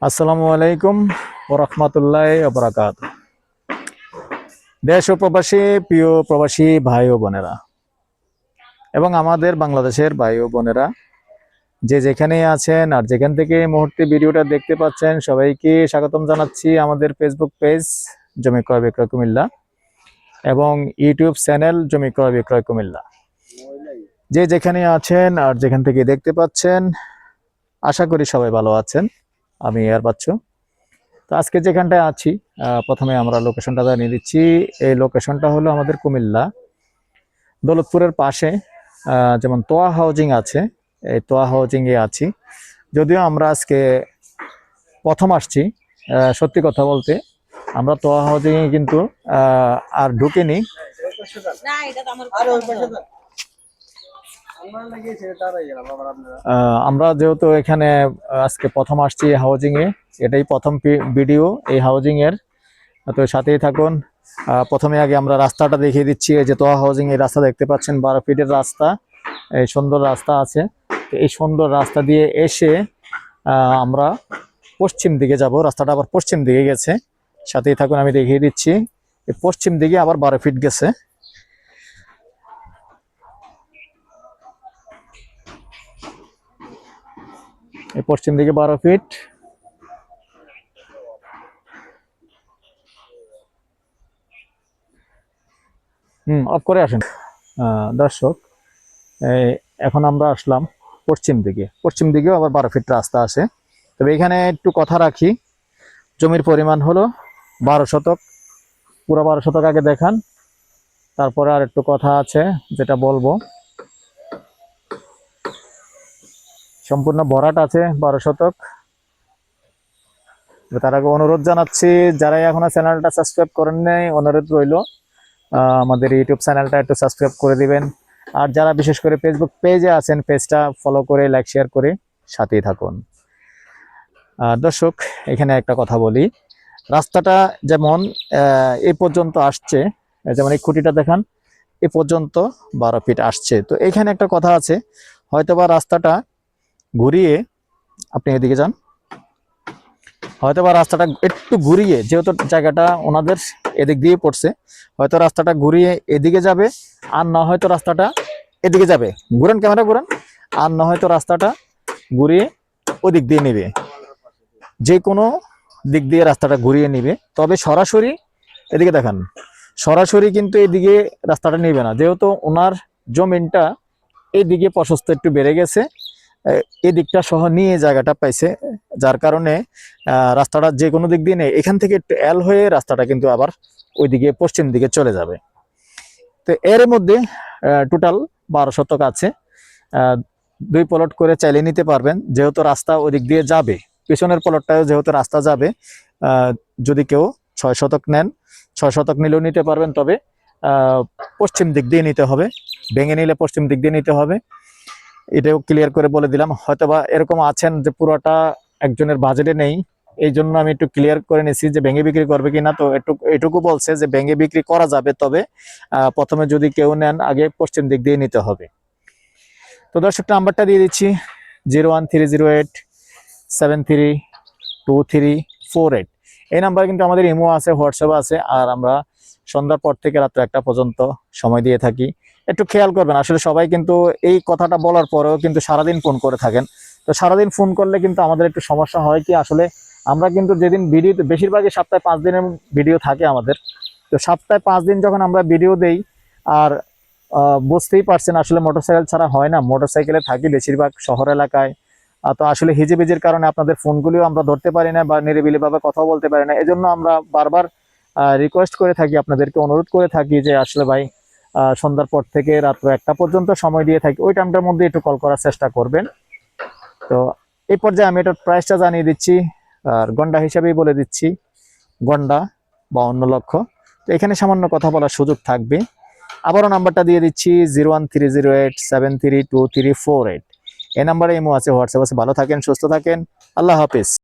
আসসালামু আলাইকুম ওয়া রাহমাতুল্লাহি ওয়া বারাকাতুহু। দেশ ও প্রবাসী প্রিয় প্রবাসী ভাই ও বোনেরা এবং আমাদের বাংলাদেশের ভাই ও বোনেরা যে যেখানেই আছেন আর যেখান থেকে এই মুহূর্তে ভিডিওটা দেখতে পাচ্ছেন সবাইকে স্বাগতম জানাচ্ছি আমাদের ফেসবুক পেজ জমি ক্রয় বিক্রয় কুমিল্লা এবং ইউটিউব চ্যানেল জমি ক্রয় বিক্রয় কুমিল্লা। যে যেখানে আছেন আর যেখান থেকে দেখতে পাচ্ছেন আশা করি সবাই ভালো আছেন। আমি এয়ার বাচ্চু। তো আজকে যেখানটায় আছি প্রথমে আমরা লোকেশনটা জানিয়ে দিচ্ছি। এই লোকেশনটা হলো আমাদের কুমিল্লা দৌলতপুরের পাশে, যেমন তোয়া হাউজিং আছে, এই তোয়া হাউজিংয়ে আছি। যদিও আমরা আজকে প্রথম আসছি, সত্যি কথা বলতে আমরা তোয়া হাউজিংয়ে কিন্তু আর ঢুকিনি। আমরা যেহেতু এখানে আজকে প্রথম আসছি হাউজিং এ, এটাই প্রথম ভিডিও এই হাউজিং এর, তো সাথেই থাকুন। প্রথমে আগে আমরা রাস্তাটা দেখিয়ে দিচ্ছি। এই যে তোয়া হাউজিং এর রাস্তা দেখতে পাচ্ছেন, 12 ফিটের রাস্তা, এই সুন্দর রাস্তা আছে। এই সুন্দর রাস্তা দিয়ে এসে আমরা পশ্চিম দিকে যাব। রাস্তাটা আবার পশ্চিম দিকে গেছে, সাথেই থাকুন আমি দেখিয়ে দিচ্ছি। পশ্চিম দিকে আবার 12 ফিট গেছে। এই পশ্চিম দিকে 12 ফিট। অফ করে আসেন। দর্শক, এখন আমরা আসলাম পশ্চিম দিকে। পশ্চিম দিকেও আবার 12 ফিট রাস্তা আছে। তবে এখানে একটু কথা রাখি, জমির পরিমাণ হলো 12 শতক। পুরো 12 শতক আগে দেখান, তারপরে আর একটু কথা আছে যেটা বলবো। সম্পূর্ণ ভরাট আছে 12 শতক। তার আগে অনুরোধ জানাচ্ছি, যারাই এখনো চ্যানেলটা সাবস্ক্রাইব করেন নাই, অনুরোধ রইল আমাদের ইউটিউব চ্যানেলটা একটু সাবস্ক্রাইব করে দিবেন। আর যারা বিশেষ করে ফেসবুক পেজে আছেন, পেজটা ফলো করে লাইক শেয়ার করে সাথেই থাকুন। দর্শক, এখানে একটা কথা বলি, রাস্তাটা যেমন এই পর্যন্ত আসছে, যেমন এই খুঁটিটা দেখান, এ পর্যন্ত 12 ফিট আসছে। তো এখানে একটা কথা আছে, হয়তোবা রাস্তাটা ঘুরিয়ে, আপনি এদিকে যান, হয়তোবা রাস্তাটা একটু ঘুরিয়ে, যেহেতু জায়গাটা ওনাদের এদিক দিয়ে পড়ছে, হয়তো রাস্তাটা ঘুরিয়ে এদিকে যাবে, আর না হয়তো রাস্তাটা এদিকে যাবে। ঘুরান, ক্যামেরা ঘুরান। আর না হয়তো রাস্তাটা ঘুরিয়ে ওদিক দিয়ে নেবে, যে কোনো দিক দিয়ে রাস্তাটা ঘুরিয়ে নিবে। তবে সরাসরি এদিকে দেখান, সরাসরি কিন্তু এদিকে রাস্তাটা নেবে না, যেহেতু ওনার জমিনটা এইদিকে প্রশস্ত একটু বেড়ে গেছে, এই দিকটা সহ নিয়ে জায়গাটা পাইছে, যার কারণে রাস্তাটা যে কোনো দিক দিয়ে নেই, এখান থেকে একটু এল হয়ে রাস্তাটা কিন্তু আবার ওইদিকে পশ্চিম দিকে চলে যাবে। তো এর মধ্যে টোটাল 12 শতক আছে। 2 প্লট করে চাইলে নিতে পারবেন, যেহেতু রাস্তা ওদিক দিয়ে যাবে। পিছনের প্লটটাও যেহেতু রাস্তা যাবে, যদি কেউ 6 শতক নেন, 6 শতক নিলেও নিতে পারবেন। তবে পশ্চিম দিক দিয়ে নিতে হবে, ভেঙে নিলে পশ্চিম দিক দিয়ে নিতে হবে। এটাও ক্লিয়ার করে বলে দিলাম। হয়তোবা এরকম আছেন যে পুরোটা একজনের বাজেটে নেই, এই জন্য আমি একটু ক্লিয়ার করে নিছি যে ভেঙে বিক্রি করবে কিনা। তো এটুকু বলছে যে ভেঙে বিক্রি করা যাবে, তবে প্রথমে যদি কেউ নেন আগে পশ্চিম দিক দিয়ে নিতে হবে। তো দর্শক, নাম্বারটা দিয়ে দিচ্ছি 01308732348। এই নাম্বার কিন্তু আমাদের ইমো আছে, হোয়াটসঅ্যাপ আছে। আর আমরা সন্ধ্যার পর থেকে রাত্র 1টা পর্যন্ত সময় দিয়ে থাকি। একটু খেয়াল করবেন, আসলে সবাই কিন্তু এই কথাটা বলার পরেও কিন্তু সারাদিন ফোন করে থাকেন। তো সারাদিন ফোন করলে কিন্তু আমাদের একটু সমস্যা হয় কি, আসলে আমরা কিন্তু যেদিন ভিডিও, বেশিরভাগই সপ্তাহে 5 দিনের ভিডিও থাকে আমাদের। তো সপ্তাহে 5 দিন যখন আমরা ভিডিও দেই, আর বুঝতেই পারছেন আসলে মোটরসাইকেল ছাড়া হয় না, মোটরসাইকেলে থাকি বেশিরভাগ শহর এলাকায়। তো আসলে হিজিবিজির কারণে আপনাদের ফোনগুলিও আমরা ধরতে পারি না বা নিরিবিলিভাবে কথা বলতে পারি না। এজন্য আমরা বারবার রিকোয়েস্ট করে থাকি, আপনাদেরকে অনুরোধ করে থাকি যে আসলে ভাই সন্ধ্যার পর থেকে রাত্র 1টা পর্যন্ত সময় দিয়ে থাকি, ওই টাইমটার মধ্যে একটু কল করার চেষ্টা করবেন। তো এই পর্যায়ে আমি এটার প্রাইসটা জানিয়ে দিচ্ছি, আর গন্ডা হিসাবেই বলে দিচ্ছি, গন্ডা 52 লক্ষ। তো এখানে সামান্য কথা বলার সুযোগ থাকবে। আবারও নাম্বারটা দিয়ে দিচ্ছি 01308732348। এই নাম্বারে ইমো আছে, হোয়াটসঅ্যাপ আছে। ভালো থাকেন, সুস্থ থাকেন, আল্লাহ হাফেজ।